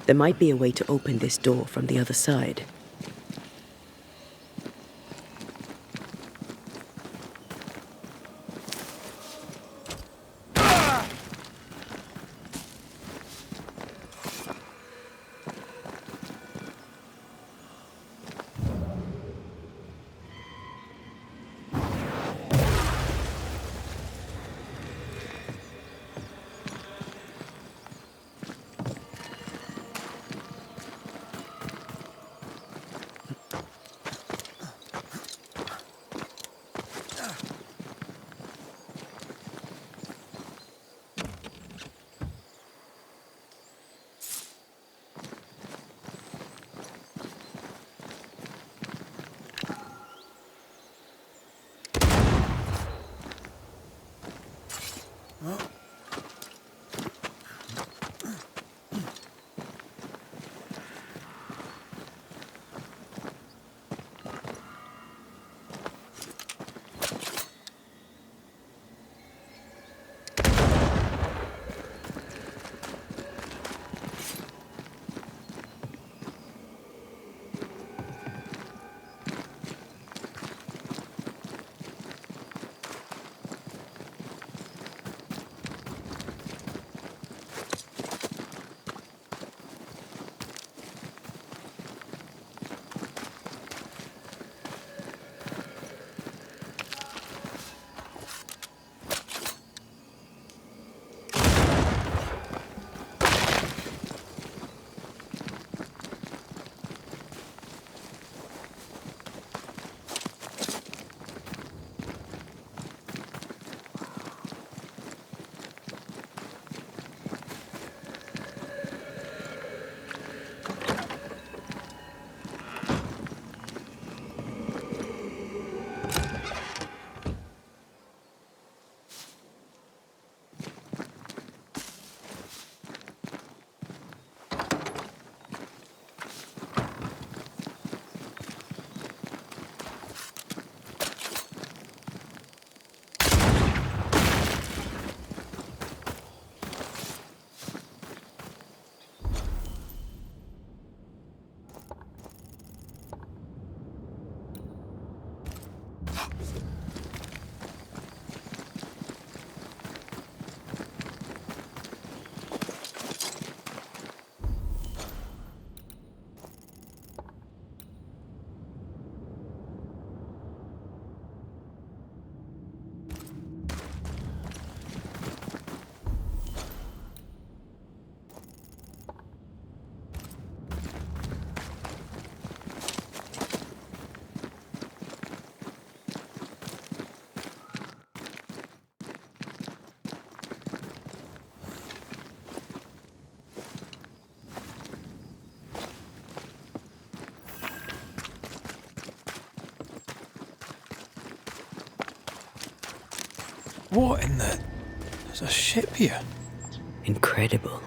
There might be a way to open this door from the other side. What in the... There's a ship here. Incredible.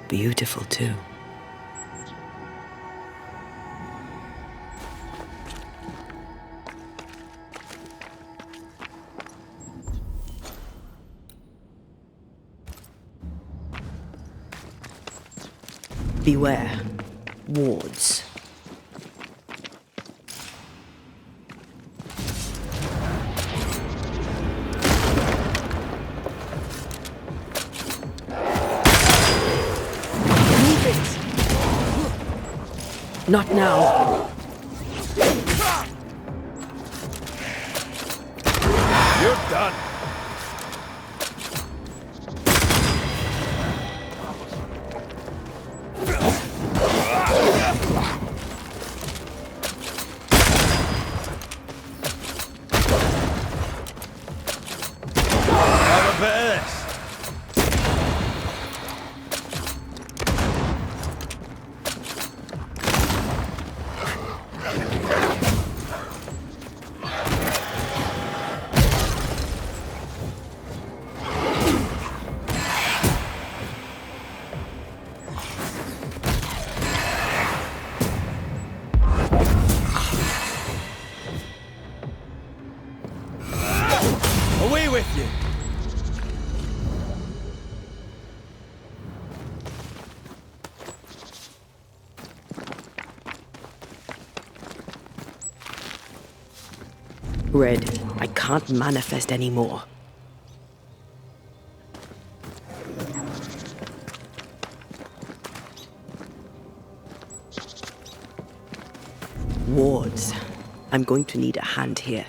Beautiful, too. Beware. Wards. Not now. You're done. Have a bit of this. Red, I can't manifest anymore. Wards. I'm going to need a hand here.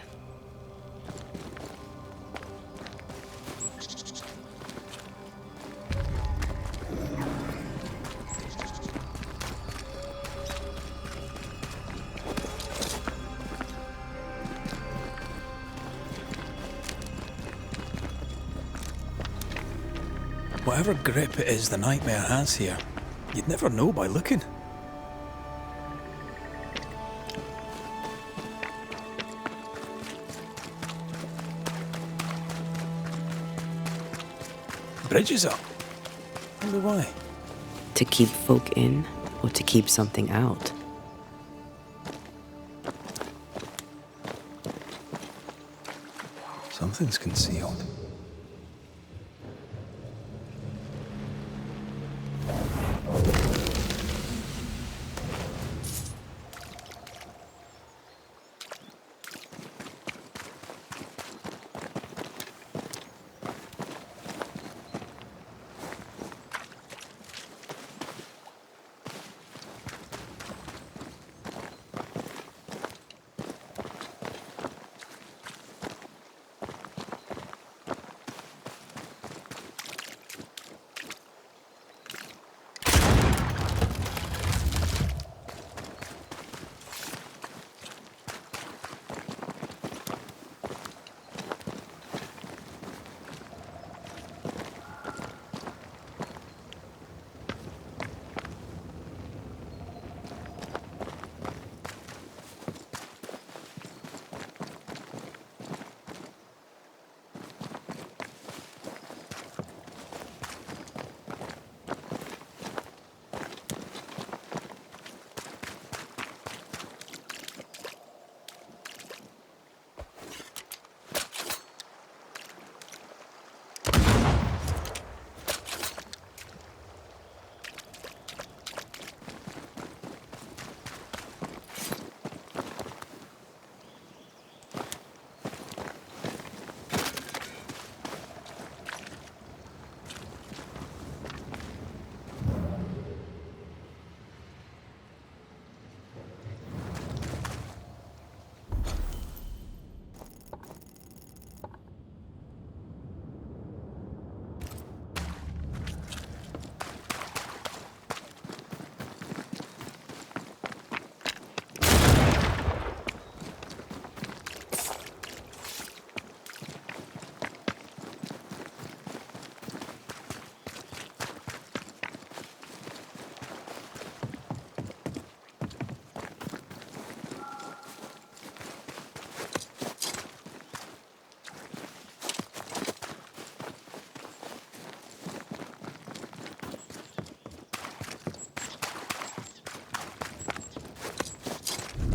Whatever grip it is the nightmare has here, you'd never know by looking. Bridge is up. Wonder why. To keep folk in, or to keep something out? Something's concealed.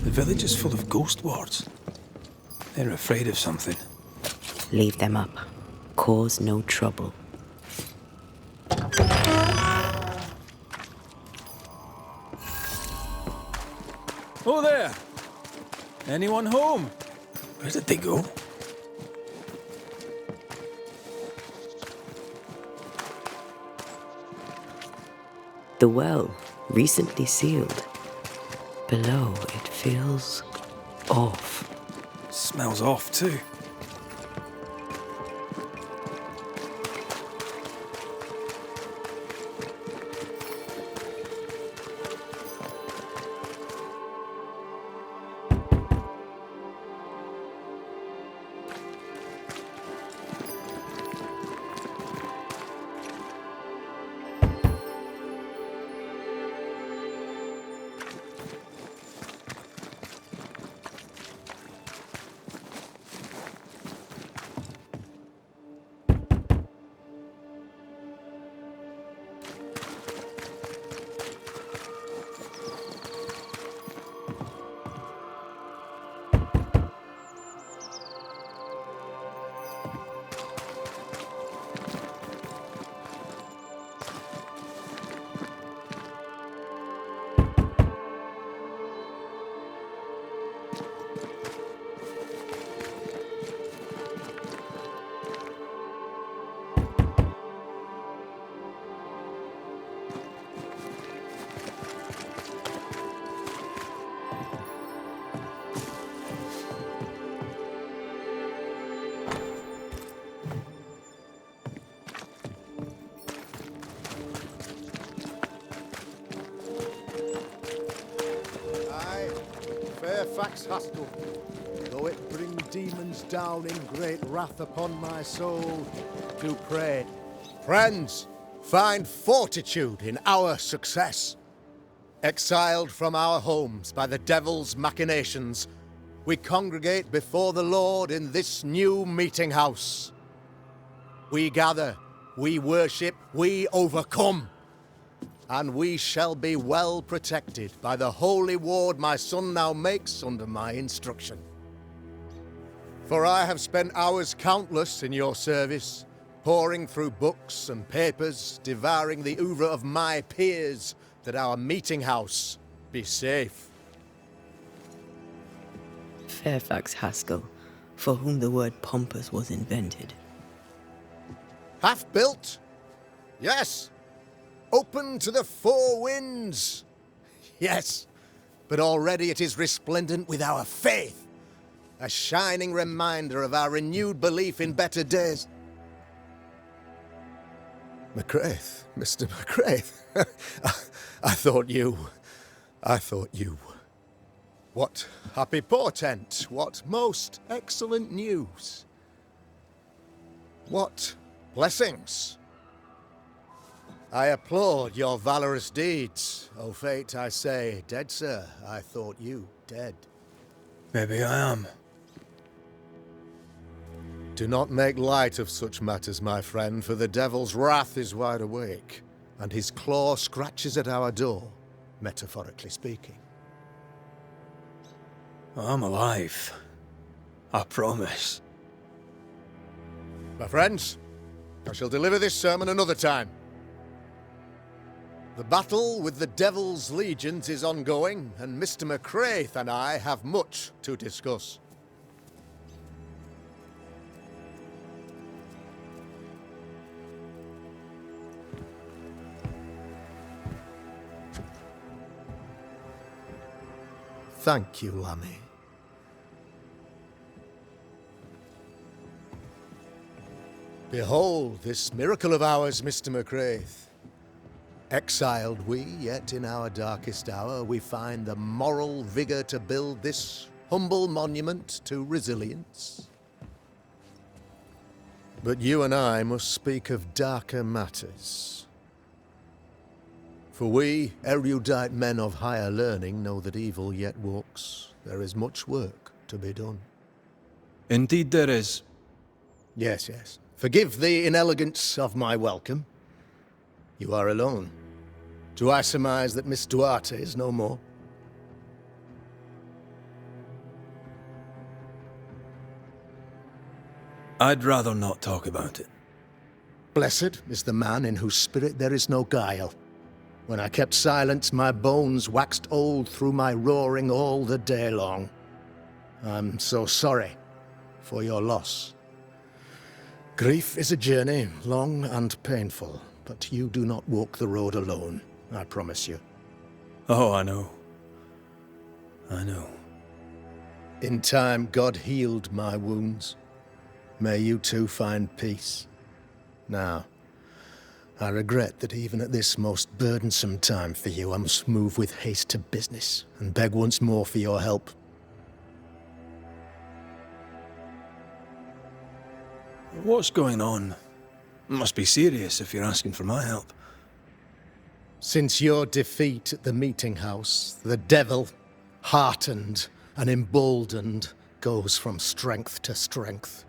The village is full of ghost wards. They're afraid of something. Leave them up. Cause no trouble. Oh there! Anyone home? Where did they go? The well, recently sealed. Below, it feels off. Smells off too. Fairfax Haskell, though it bring demons down in great wrath upon my soul, do pray. Friends, find fortitude in our success. Exiled from our homes by the devil's machinations, we congregate before the Lord in this new meeting house. We gather, we worship, we overcome. And we shall be well protected by the holy ward my son now makes under my instruction. For I have spent hours countless in your service, poring through books and papers, devouring the oeuvre of my peers, that our meeting house be safe. Fairfax Haskell, for whom the word pompous was invented. Half-built? Yes. Open to the four winds? Yes. But already it is resplendent with our faith. A shining reminder of our renewed belief in better days. McCraith, Mr. McCraith. I thought you. What happy portent, what most excellent news. What blessings. I applaud your valorous deeds. O fate, I say, dead sir, I thought you dead. Maybe I am. Do not make light of such matters, my friend, for the devil's wrath is wide awake, and his claw scratches at our door, metaphorically speaking. I'm alive. I promise. My friends, I shall deliver this sermon another time. The battle with the devil's legions is ongoing, and Mr. McCraith and I have much to discuss. Thank you, Lammy. Behold this miracle of ours, Mr. McCraith. Exiled we, yet in our darkest hour we find the moral vigor to build this humble monument to resilience. But you and I must speak of darker matters. For we, erudite men of higher learning, know that evil yet walks. There is much work to be done. Indeed there is. Yes, yes. Forgive the inelegance of my welcome. You are alone. Do I surmise that Miss Duarte is no more? I'd rather not talk about it. Blessed is the man in whose spirit there is no guile. When I kept silence, my bones waxed old through my roaring all the day long. I'm so sorry for your loss. Grief is a journey, long and painful, but you do not walk the road alone, I promise you. Oh, I know. I know. In time, God healed my wounds. May you too find peace. Now, I regret that even at this most burdensome time for you, I must move with haste to business and beg once more for your help. What's going on? It must be serious if you're asking for my help. Since your defeat at the meeting house, the devil, heartened and emboldened, goes from strength to strength.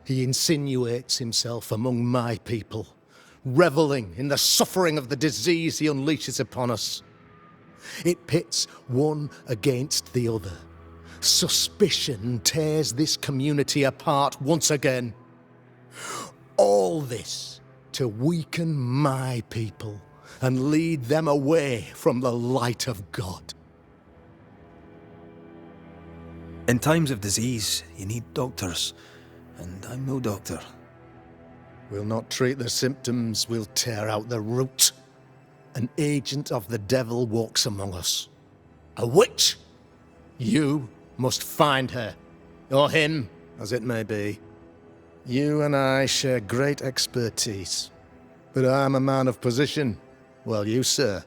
He insinuates himself among my people, reveling in the suffering of the disease he unleashes upon us. It pits one against the other. Suspicion tears this community apart once again. All this to weaken my people and lead them away from the light of God. In times of disease, you need doctors, and I'm no doctor. We'll not treat the symptoms, we'll tear out the root. An agent of the devil walks among us. A witch! You must find her, or him, as it may be. You and I share great expertise, but I'm a man of position, while you, sir,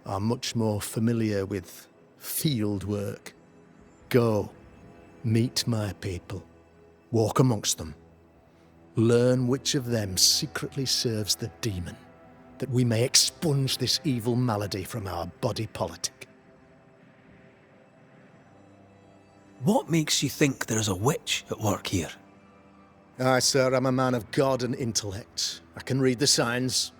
are much more familiar with field work. Go, meet my people, walk amongst them, learn which of them secretly serves the demon, that we may expunge this evil malady from our body politic. What makes you think there's a witch at work here? Aye, sir, I'm a man of God and intellect. I can read the signs.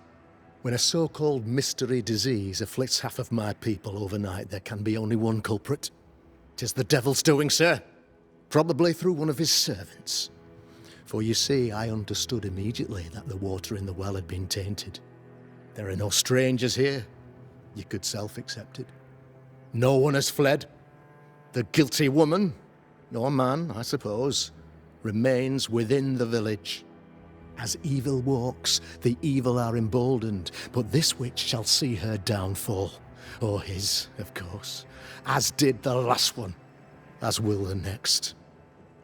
When a so-called mystery disease afflicts half of my people overnight, there can be only one culprit. 'Tis the devil's doing, sir. Probably through one of his servants. For you see, I understood immediately that the water in the well had been tainted. There are no strangers here. You could self-accept it. No one has fled. The guilty woman, or man, I suppose, remains within the village. As evil walks, the evil are emboldened, but this witch shall see her downfall. Or his, of course. As did the last one. As will the next.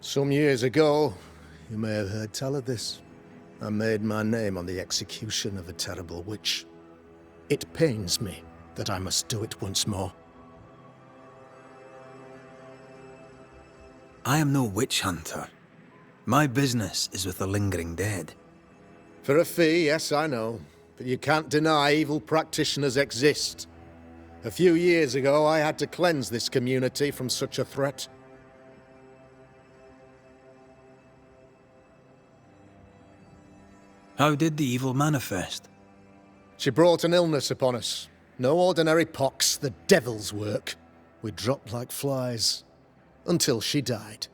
Some years ago, you may have heard tell of this, I made my name on the execution of a terrible witch. It pains me that I must do it once more. I am no witch hunter. My business is with the lingering dead. For a fee, yes, I know. But you can't deny evil practitioners exist. A few years ago, I had to cleanse this community from such a threat. How did the evil manifest? She brought an illness upon us. No ordinary pox, the devil's work. We dropped like flies. Until she died.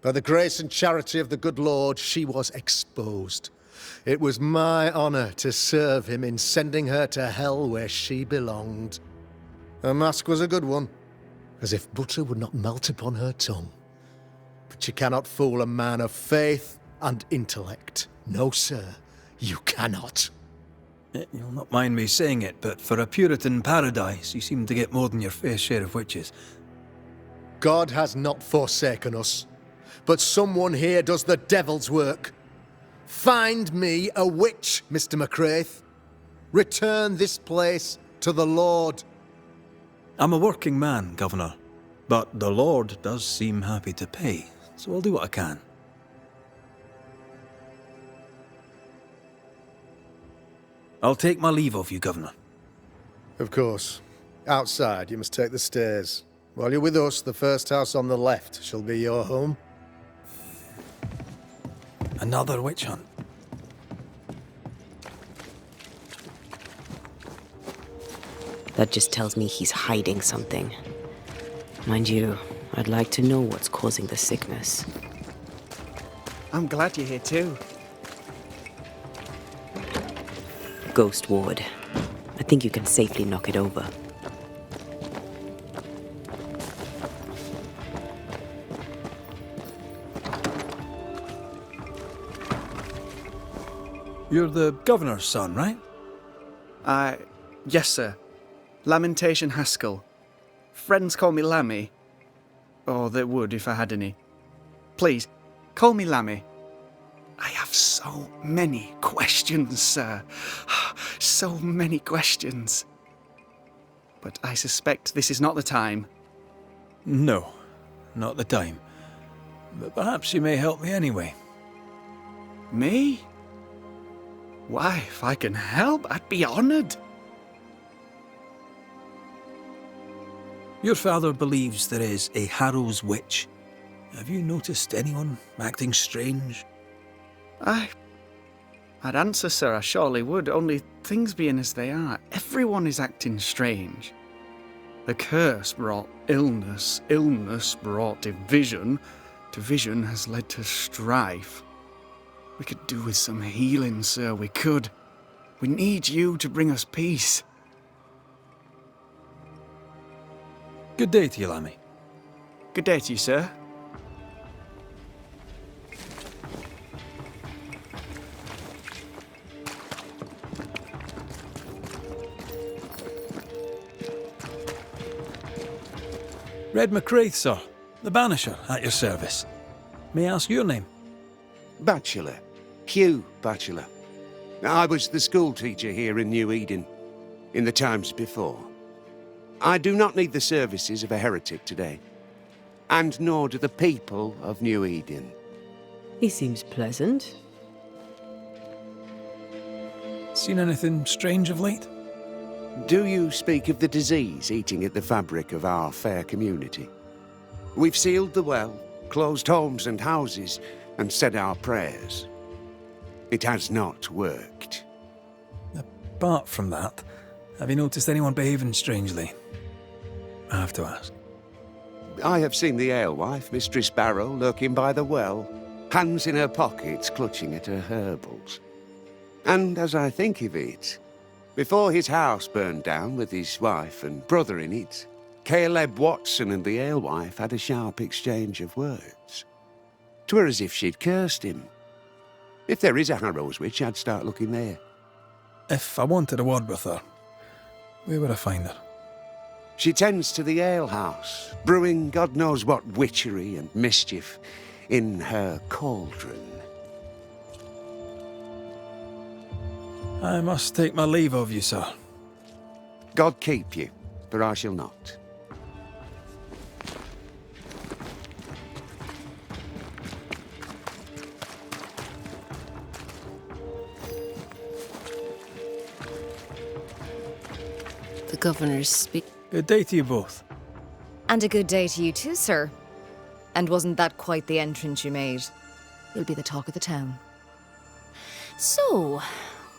By the grace and charity of the good Lord, she was exposed. It was my honor to serve him in sending her to hell where she belonged. Her mask was a good one, as if butter would not melt upon her tongue. But you cannot fool a man of faith and intellect. No, sir, you cannot. You'll not mind me saying it, but for a Puritan paradise, you seem to get more than your fair share of witches. God has not forsaken us, but someone here does the devil's work. Find me a witch, Mr. McCraith. Return this place to the Lord. I'm a working man, Governor, but the Lord does seem happy to pay, so I'll do what I can. I'll take my leave of you, Governor. Of course. Outside, you must take the stairs. While you're with us, the first house on the left shall be your home. Another witch hunt. That just tells me he's hiding something. Mind you, I'd like to know what's causing the sickness. I'm glad you're here too. Ghost Ward. I think you can safely knock it over. You're the Governor's son, right? Yes, sir. Lamentation Haskell. Friends call me Lammy. Or they would if I had any. Please, call me Lammy. I have so many questions, sir. So many questions. But I suspect this is not the time. No, not the time. But perhaps you may help me anyway. Me? Why, if I can help, I'd be honoured. Your father believes there is a Harrow's witch. Have you noticed anyone acting strange? I'd answer, sir, I surely would, only things being as they are, everyone is acting strange. The curse brought illness, illness brought division, division has led to strife. We could do with some healing, sir, we could. We need you to bring us peace. Good day to you, Lammy. Good day to you, sir. Red McCraith, sir. The Banisher, at your service. May I ask your name? Bachelor. Hugh Bachelor. I was the school teacher here in New Eden, in the times before. I do not need the services of a heretic today. and nor do the people of New Eden. He seems pleasant. Seen anything strange of late? Do you speak of the disease eating at the fabric of our fair community? We've sealed the well, closed homes and houses, and said our prayers. It has not worked. Apart from that, have you noticed anyone behaving strangely? I have to ask. I have seen the alewife, Mistress Barrow, lurking by the well, hands in her pockets clutching at her herbals. And as I think of it, before his house burned down with his wife and brother in it, Caleb Watson and the alewife had a sharp exchange of words. 'Twere as if she'd cursed him. If there is a Harrow's witch, I'd start looking there. If I wanted a word with her, where would I find her? She tends to the alehouse, brewing God knows what witchery and mischief in her cauldron. I must take my leave of you, sir. God keep you, for I shall not. The governor's speak. Good day to you both. And a good day to you too, sir. And wasn't that quite the entrance you made? You'll be the talk of the town. So,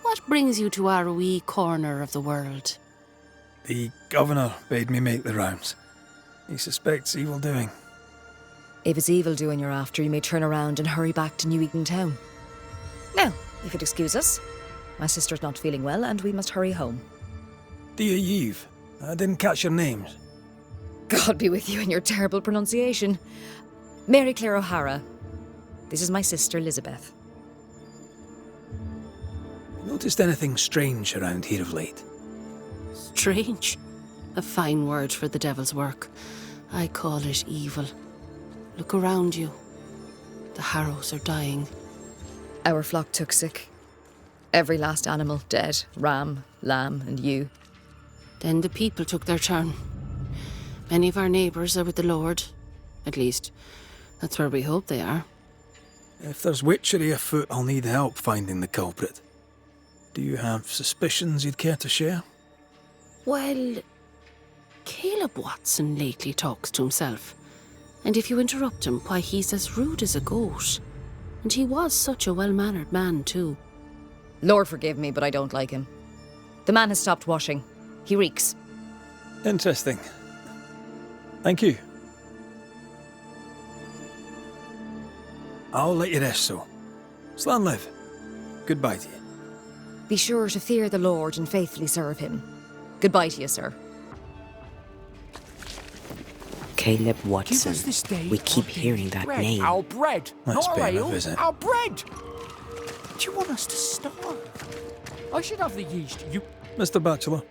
what brings you to our wee corner of the world? The governor bade me make the rounds. He suspects evil doing. If it's evil doing you're after, you may turn around and hurry back to New Eden town. Now, if you'd excuse us, my sister's not feeling well and we must hurry home. Dear Yves, I didn't catch your names. God be with you and your terrible pronunciation. Mary Claire O'Hara. This is my sister, Elizabeth. Noticed anything strange around here of late? Strange. A fine word for the devil's work. I call it evil. Look around you. The Harrows are dying. Our flock took sick. Every last animal dead. Ram, lamb, and ewe. Then the people took their turn. Many of our neighbours are with the Lord. At least, that's where we hope they are. If there's witchery afoot, I'll need help finding the culprit. Do you have suspicions you'd care to share? Well, Caleb Watson lately talks to himself. And if you interrupt him, why, he's as rude as a goat. And he was such a well-mannered man, too. Lord forgive me, but I don't like him. The man has stopped washing. He reeks. Interesting. Thank you. I'll let you rest, so. Slan live. Goodbye to you. Be sure to fear the Lord and faithfully serve him. Goodbye to you, sir. Caleb Give Watson. us this day We keep our hearing daily that bread. name. Our bread, That's not our been a ale. visit. Our bread. Do you want us to starve? I should have the yeast. You. Mr. Bachelor.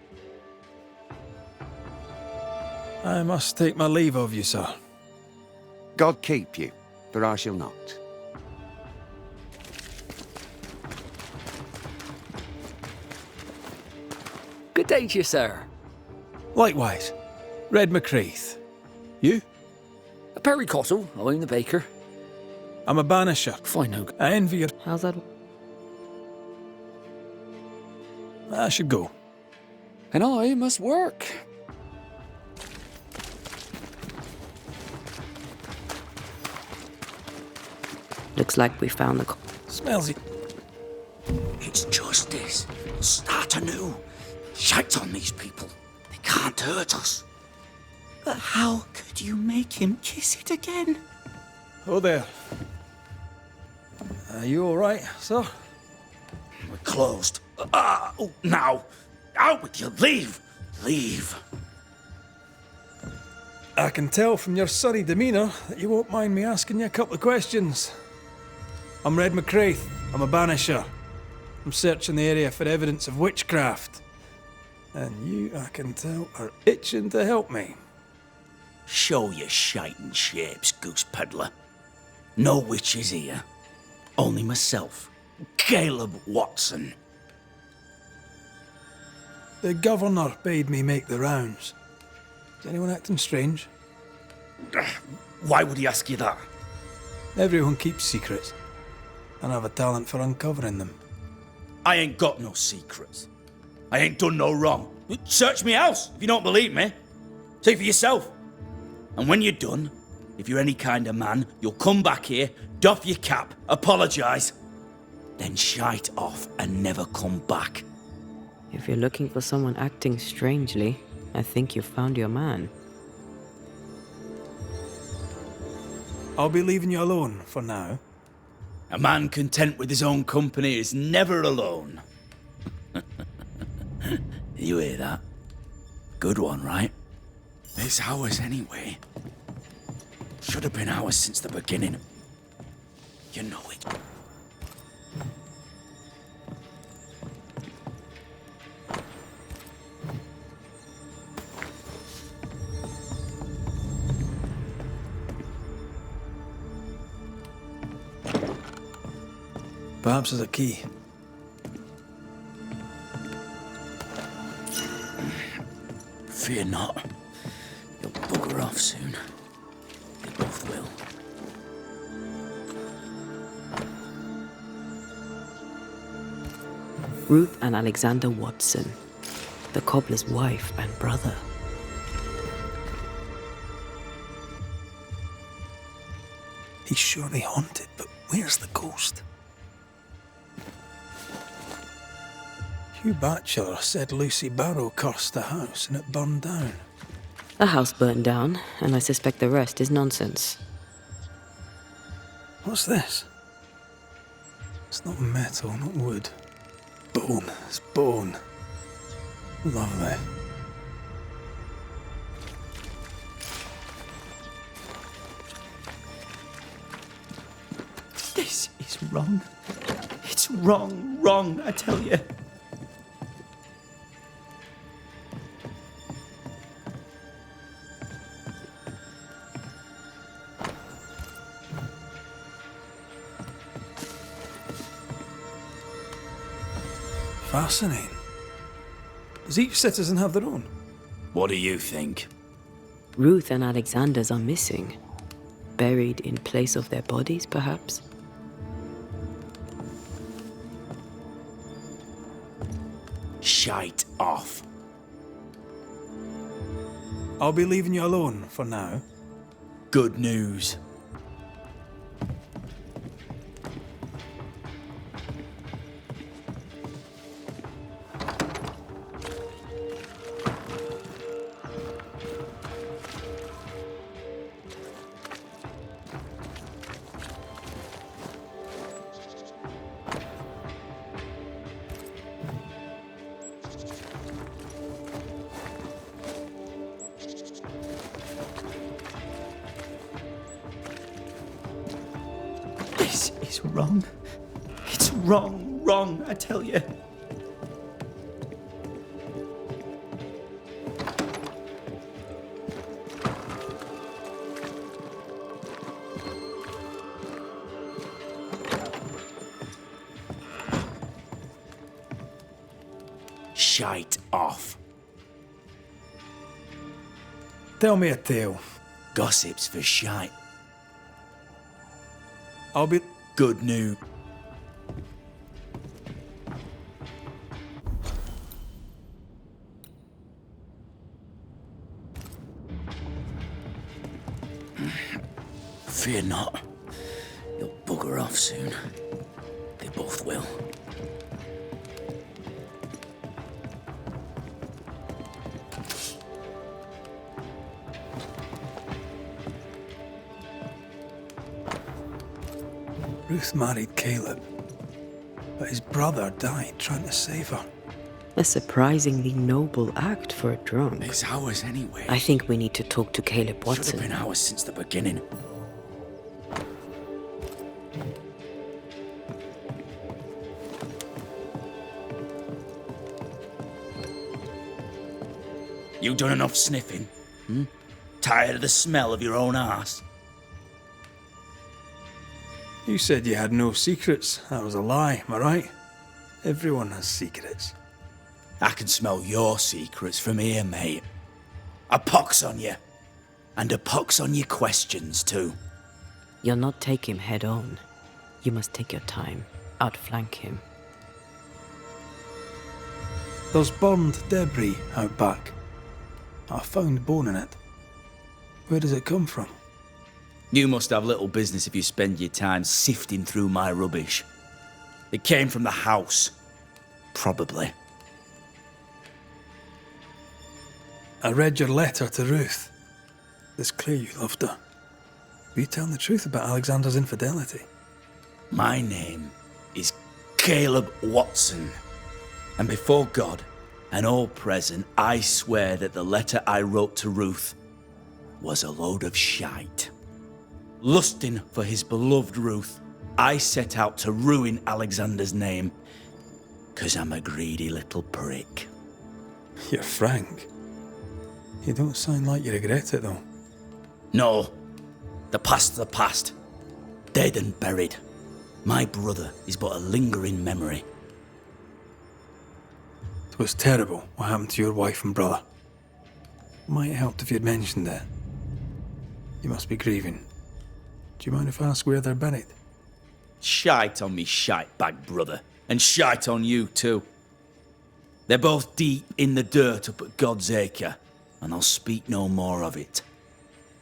I must take my leave of you, sir. God keep you, for I shall not. Good day to you, sir. Likewise. Red McCraith. You? Perry Cottle. I'm the baker. I'm a banisher. Fine, no. I envy your... How's that? I should go. And I must work. Looks like we found the... Smells it. It's justice. Start anew. Shite on these people. They can't hurt us. But how could you make him kiss it again? Oh, there. Are you all right, sir? We're closed. Oh, now. Out with you. Leave. Leave. I can tell from your sunny demeanour that you won't mind me asking you a couple of questions. I'm Red McCraith. I'm a banisher. I'm searching the area for evidence of witchcraft. And you, I can tell, are itching to help me. Show your shiting shapes, goose peddler. No witches here. Only myself, Caleb Watson. The governor bade me make the rounds. Is anyone acting strange? Why would he ask you that? Everyone keeps secrets, and I have a talent for uncovering them. I ain't got no secrets. I ain't done no wrong. Search me house if you don't believe me. See for yourself. And when you're done, if you're any kind of man, you'll come back here, doff your cap, apologise, then shite off and never come back. If you're looking for someone acting strangely, I think you've found your man. I'll be leaving you alone for now. A man content with his own company is never alone. You hear that? Good one, right? It's ours anyway. Should have been ours since the beginning. You know it. Perhaps there's a key. Fear not. You'll bugger off soon. They both will. Ruth and Alexander Watson, the cobbler's wife and brother. He's surely haunted, but where's the ghost? Hugh Batchelor said Lucy Barrow cursed the house and it burned down. The house burned down, and I suspect the rest is nonsense. What's this? It's not metal, not wood. Bone. It's bone. Lovely. This is wrong. It's wrong, I tell you. Fascinating. Does each citizen have their own? What do you think? Ruth and Alexander's are missing. Buried in place of their bodies, perhaps? Shite off. I'll be leaving you alone for now. Good news. This is wrong. It's wrong, I tell you. Shite off. Tell me a tale. Gossip's for shite. I'll be... Good news. Fear not. You'll bugger off soon. They both will. Ruth married Caleb, but his brother died trying to save her. A surprisingly noble act for a drunk. It's ours anyway. I think we need to talk to Caleb Should have Watson. been ours since the beginning. You done enough sniffing? Tired of the smell of your own arse? You said you had no secrets. That was a lie, am I right? Everyone has secrets. I can smell your secrets from here, mate. A pox on you. And a pox on your questions, too. You'll not take him head on. You must take your time, outflank him. There's burned debris out back. I found bone in it. Where does it come from? You must have little business if you spend your time sifting through my rubbish. It came from the house. Probably. I read your letter to Ruth. It's clear you loved her. Were you telling the truth about Alexander's infidelity? My name is Caleb Watson. And before God and all present, I swear that the letter I wrote to Ruth was a load of shite. Lusting for his beloved Ruth, I set out to ruin Alexander's name, 'cause I'm a greedy little prick. You're frank. You don't sound like you regret it, though. No, the past's the past. Dead and buried. My brother is but a lingering memory. It was terrible what happened to your wife and brother. Might have helped if you'd mentioned it. You must be grieving. Do you mind if I ask where they're buried? Shite on me shite bag brother, and shite on you too. They're both deep in the dirt up at God's Acre, and I'll speak no more of it.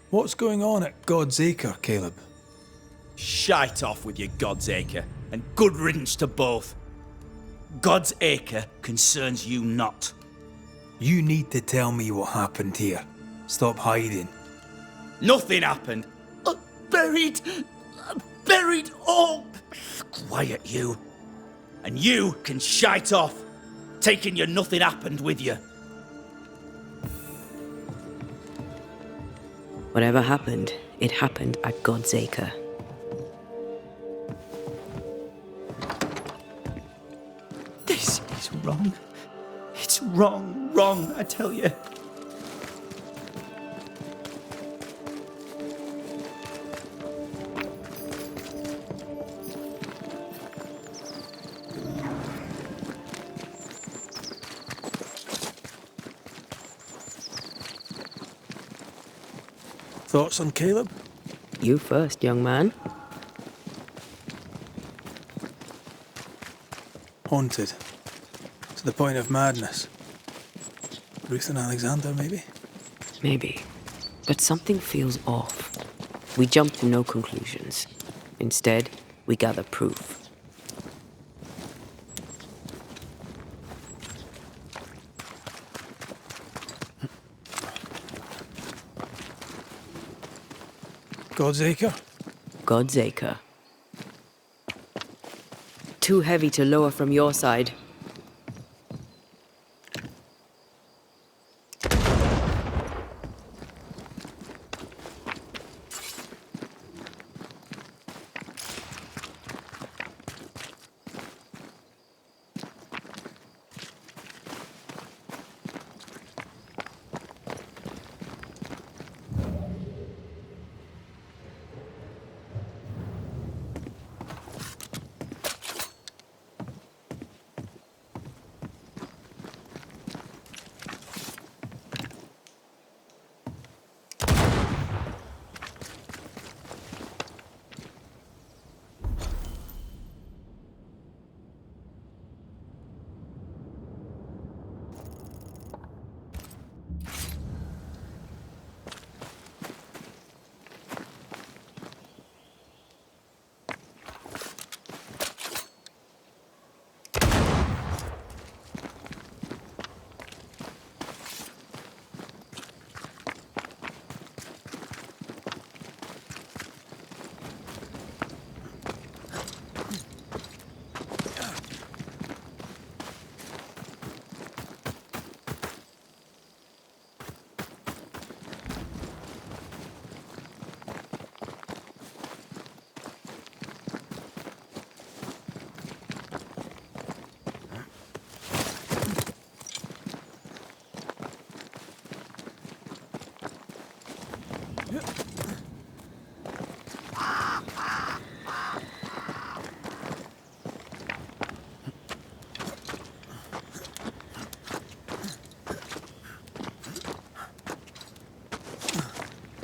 What's going on at God's Acre, Caleb? Shite off with your God's Acre, and good riddance to both. God's Acre concerns you not. You need to tell me what happened here. Stop hiding. Nothing happened. Buried all. Quiet you. And you can shite off, taking your nothing happened with you. Whatever happened, it happened at God's Acre. This is wrong. It's wrong, I tell you. Thoughts on Caleb? You first, young man. Haunted. To the point of madness. Ruth and Alexander, maybe? Maybe. But something feels off. We jump to no conclusions. Instead, we gather proof. God's Acre? God's Acre. Too heavy to lower from your side.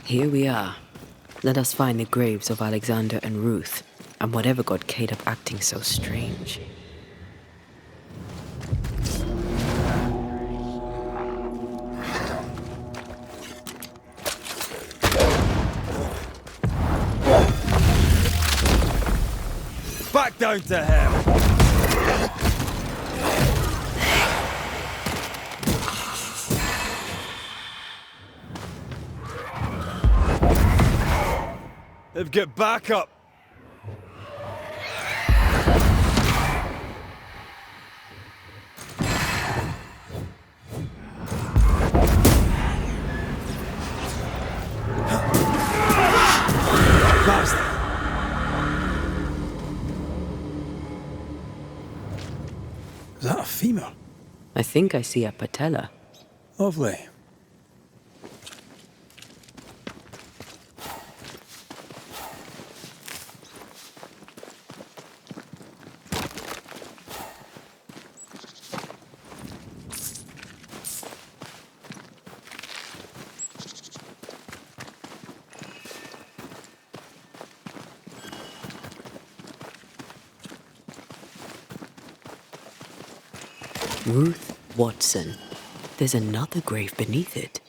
Here we are. Let us find the graves of Alexander and Ruth, and whatever got Caleb acting so strange. Back down to hell! They've got backup! Bastard! Is that a femur? I think I see a patella. Lovely. Ruth Watson. There's another grave beneath it.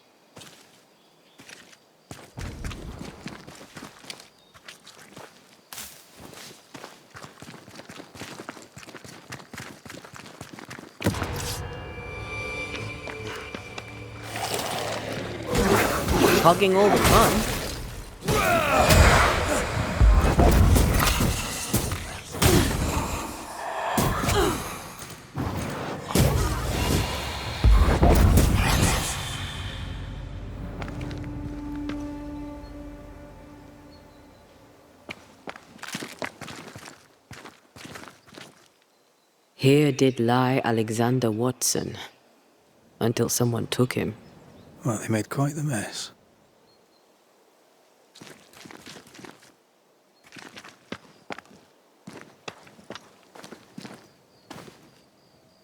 Hogging all the fun. Here did lie Alexander Watson, until someone took him. Well, they made quite the mess.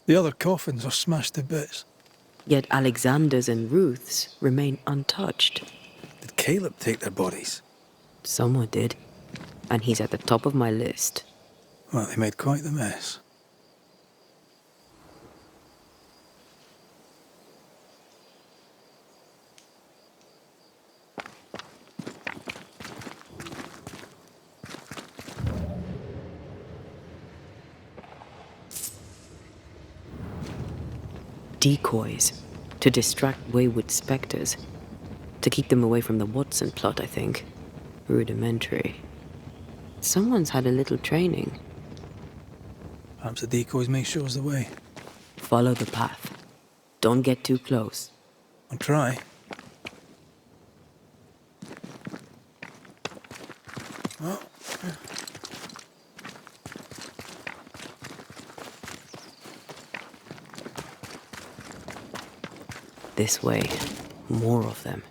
The other coffins are smashed to bits. Yet Alexander's and Ruth's remain untouched. Did Caleb take their bodies? Someone did, and he's at the top of my list. Well, they made quite the mess. Decoys, to distract wayward specters. To keep them away from the Watson plot, I think. Rudimentary. Someone's had a little training. Perhaps the decoys may show us the way. Follow the path. Don't get too close. I'll try. Oh. This way. More of them.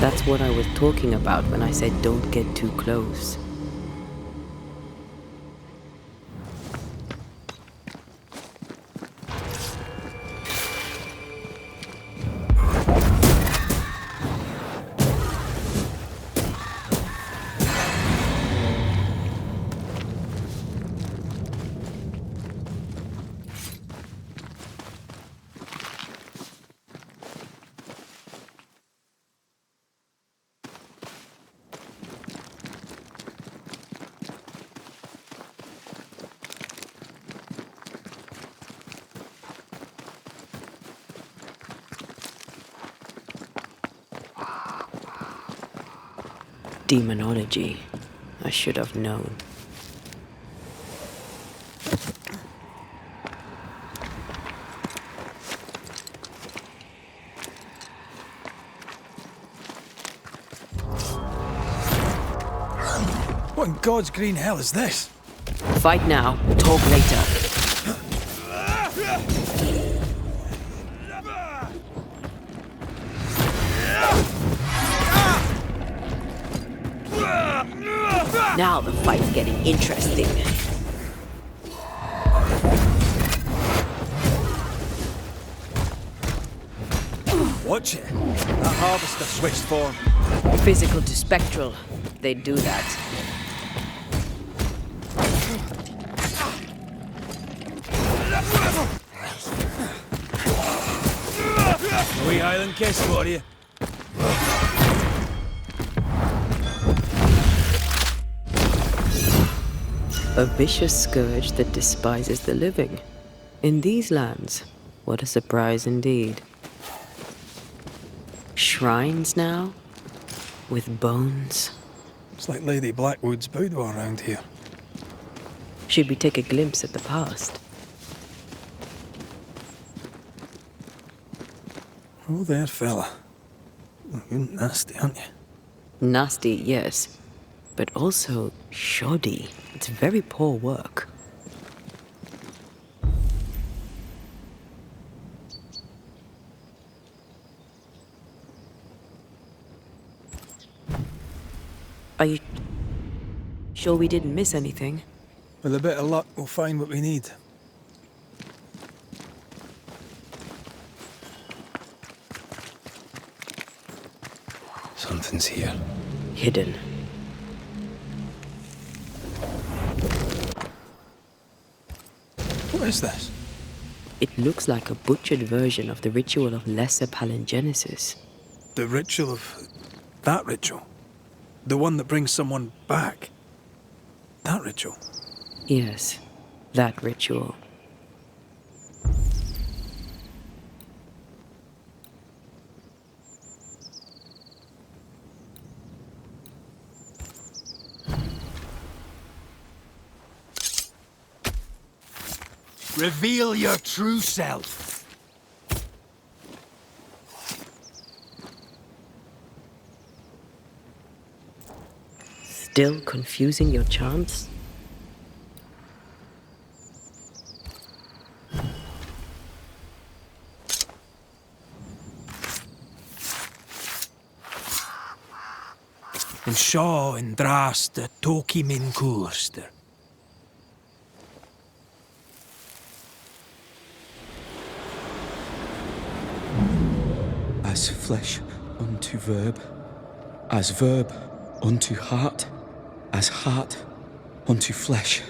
That's what I was talking about when I said don't get too close. Demonology. I should have known. What in God's green hell is this? Fight now, talk later. Now the fight's getting interesting. Watch it. That harvester switched form. Physical to spectral. They do that. A wee island kiss for you. A vicious scourge that despises the living. In these lands, what a surprise indeed. Shrines now? With bones? It's like Lady Blackwood's boudoir around here. Should we take a glimpse at the past? Oh, there, fella. You're nasty, aren't you? Nasty, yes. But also shoddy. It's very poor work. Are you sure we didn't miss anything? With a bit of luck, we'll find what we need. Something's here. Hidden. What is this? It looks like a butchered version of the ritual of Lesser Palingenesis. The ritual of... that ritual? The one that brings someone back? That ritual? Yes, that ritual. Reveal your true self. Still confusing your chants? En sjå en draste toki min kurster. As flesh unto verb, as verb unto heart, as heart unto flesh.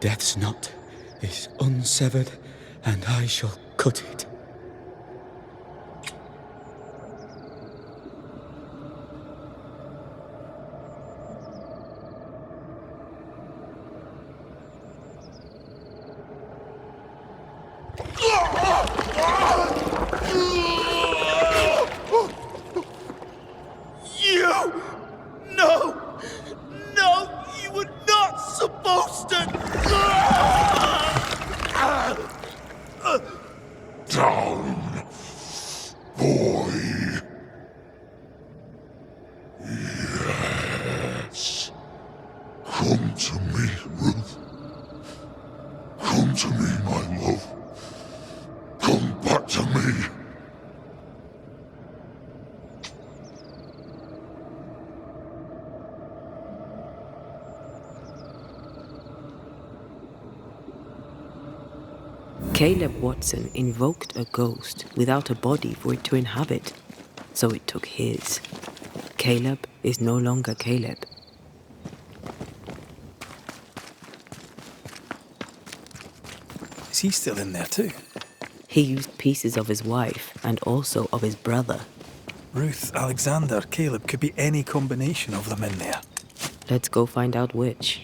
Death's knot is unsevered, and I shall cut it. Come to me, Ruth. Come to me, my love. Come back to me. Caleb Watson invoked a ghost without a body for it to inhabit, so it took his. Caleb is no longer Caleb. Is he still in there too? He used pieces of his wife and also of his brother. Ruth, Alexander, Caleb could be any combination of them in there. Let's go find out which.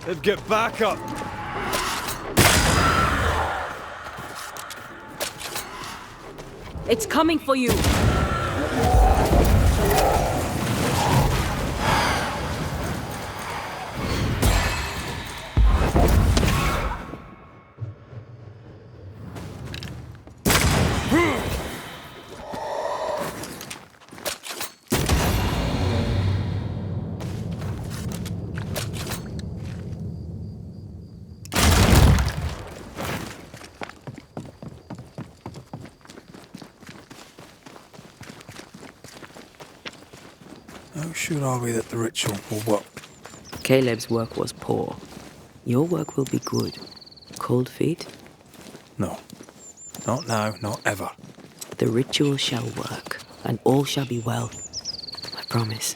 They'd get back up. It's coming for you! sure are we that the ritual will work? Caleb's work was poor. Your work will be good. Cold feet? No. Not now, not ever. The ritual shall work, and all shall be well. I promise.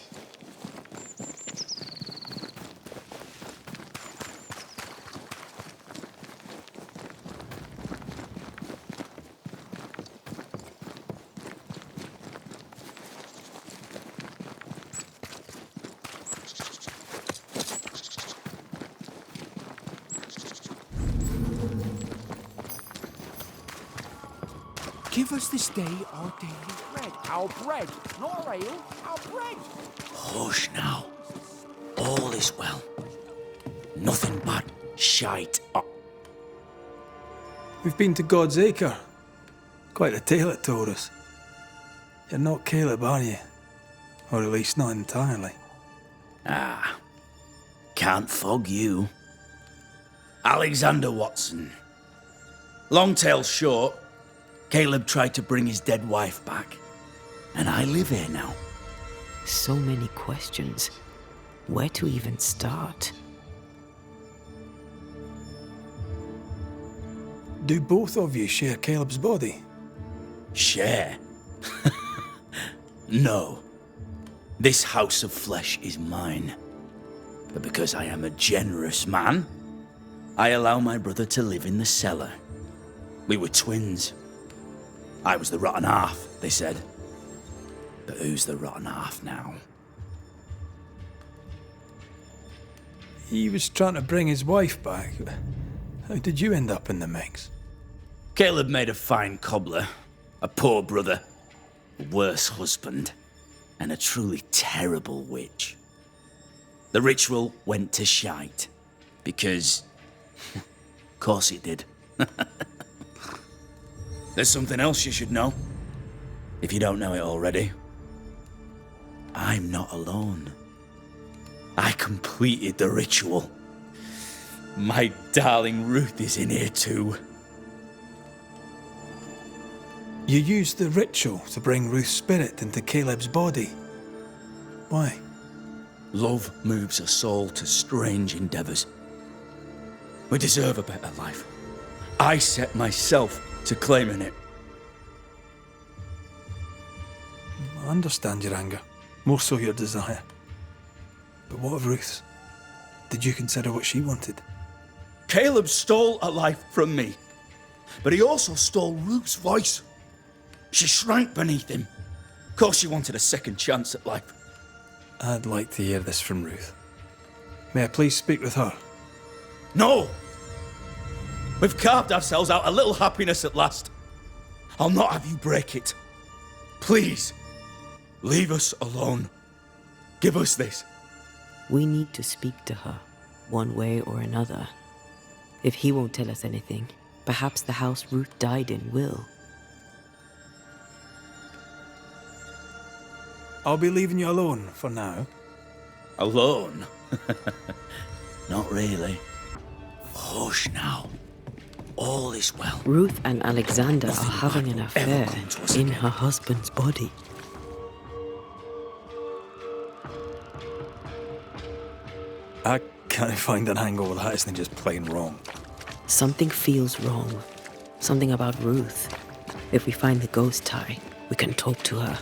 Give us this day our daily bread. Our bread, not our ale, our bread. Hush now. All is well. Nothing but shite. We've been to God's Acre. Quite a tale it told us. You're not Caleb, are you? Or at least not entirely. Ah, can't fog you. Alexander Watson. Long tale short, Caleb tried to bring his dead wife back, and I live here now. So many questions. Where to even start? Do both of you share Caleb's body? Share? No. This house of flesh is mine. But because I am a generous man, I allow my brother to live in the cellar. We were twins. I was the rotten half, they said. But who's the rotten half now? He was trying to bring his wife back. How did you end up in the mix? Caleb made a fine cobbler, a poor brother, a worse husband, and a truly terrible witch. The ritual went to shite, because... of course it did. There's something else you should know, if you don't know it already. I'm not alone. I completed the ritual. My darling Ruth is in here too. You used the ritual to bring Ruth's spirit into Caleb's body. Why? Love moves a soul to strange endeavours. We deserve a better life. I set myself to claiming it. I understand your anger, more so your desire. But what of Ruth's? Did you consider what she wanted? Caleb stole a life from me, but he also stole Ruth's voice. She shrank beneath him. Of course she wanted a second chance at life. I'd like to hear this from Ruth. May I please speak with her? No! We've carved ourselves out a little happiness at last. I'll not have you break it. Please, leave us alone. Give us this. We need to speak to her, one way or another. If he won't tell us anything, perhaps the house Ruth died in will. I'll be leaving you alone for now. Alone? Not really. Hush now. All is well. Ruth and Alexander are having an will affair ever come to us in again. her husband's body. I can't find an angle that isn't just plain wrong. Something feels wrong. Something about Ruth. If we find the ghost tie, we can talk to her.